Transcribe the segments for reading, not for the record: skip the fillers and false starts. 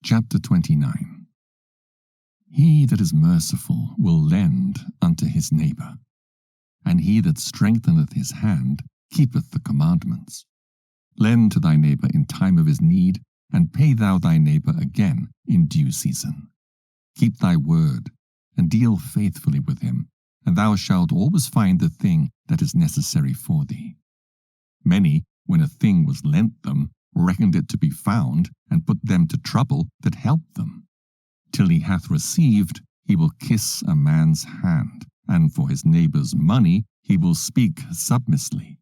Chapter 29. He that is merciful will lend unto his neighbor, and he that strengtheneth his hand keepeth the commandments. Lend to thy neighbor in time of his need, and pay thou thy neighbor again in due season. Keep thy word, and deal faithfully with him, and thou shalt always find the thing that is necessary for thee. Many, when a thing was lent them, reckoned it to be found, and put them to trouble that helped them. Till he hath received, he will kiss a man's hand, and for his neighbor's money he will speak submissly.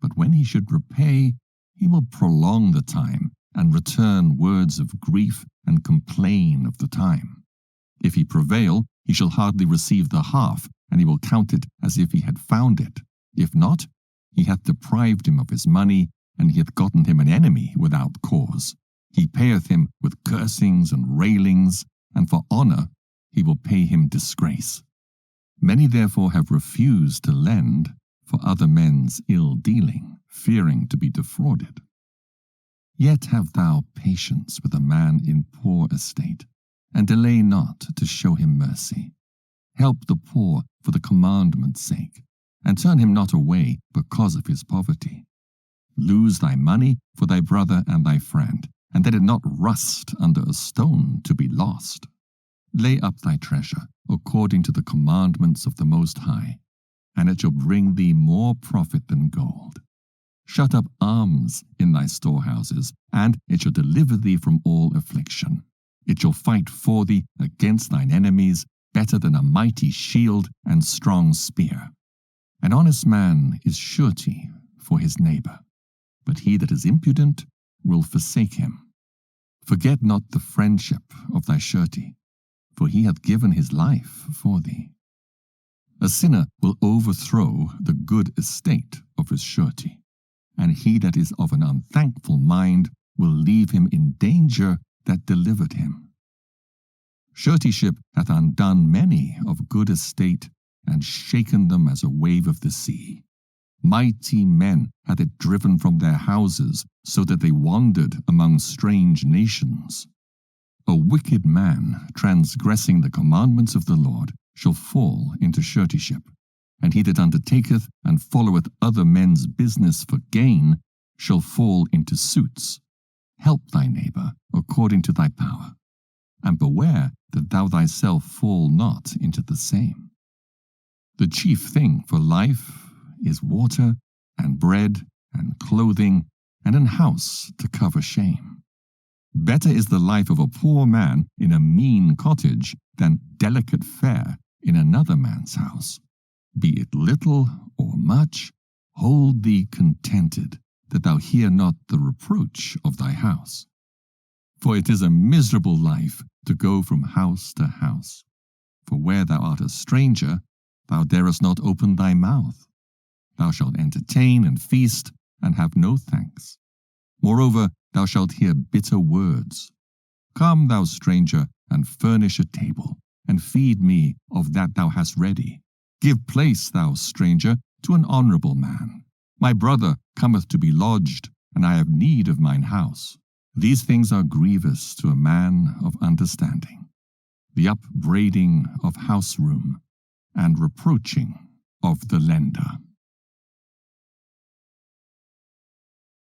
But when he should repay, he will prolong the time, and return words of grief, and complain of the time. If he prevail, he shall hardly receive the half, and he will count it as if he had found it. If not, he hath deprived him of his money, and he hath gotten him an enemy without cause. He payeth him with cursings and railings, and for honor he will pay him disgrace. Many therefore have refused to lend for other men's ill dealing, fearing to be defrauded. Yet have thou patience with a man in poor estate, and delay not to show him mercy. Help the poor for the commandment's sake, and turn him not away because of his poverty. Lose thy money for thy brother and thy friend, and let it not rust under a stone to be lost. Lay up thy treasure according to the commandments of the Most High, and it shall bring thee more profit than gold. Shut up alms in thy storehouses, and it shall deliver thee from all affliction. It shall fight for thee against thine enemies, better than a mighty shield and strong spear. An honest man is surety for his neighbor, but he that is impudent will forsake him. Forget not the friendship of thy surety, for he hath given his life for thee. A sinner will overthrow the good estate of his surety, and he that is of an unthankful mind will leave him in danger that delivered him. Suretyship hath undone many of good estate, and shaken them as a wave of the sea. Mighty men hath it driven from their houses, so that they wandered among strange nations. A wicked man, transgressing the commandments of the Lord, shall fall into suretyship, and he that undertaketh and followeth other men's business for gain shall fall into suits. Help thy neighbor according to thy power, and beware that thou thyself fall not into the same. The chief thing for life is water, and bread, and clothing, and an house to cover shame. Better is the life of a poor man in a mean cottage than delicate fare in another man's house. Be it little or much, hold thee contented, that thou hear not the reproach of thy house. For it is a miserable life to go from house to house. For where thou art a stranger, thou darest not open thy mouth. Thou shalt entertain and feast, and have no thanks. Moreover, thou shalt hear bitter words. Come, thou stranger, and furnish a table, and feed me of that thou hast ready. Give place, thou stranger, to an honorable man. My brother cometh to be lodged, and I have need of mine house. These things are grievous to a man of understanding, the upbraiding of house room, and reproaching of the lender.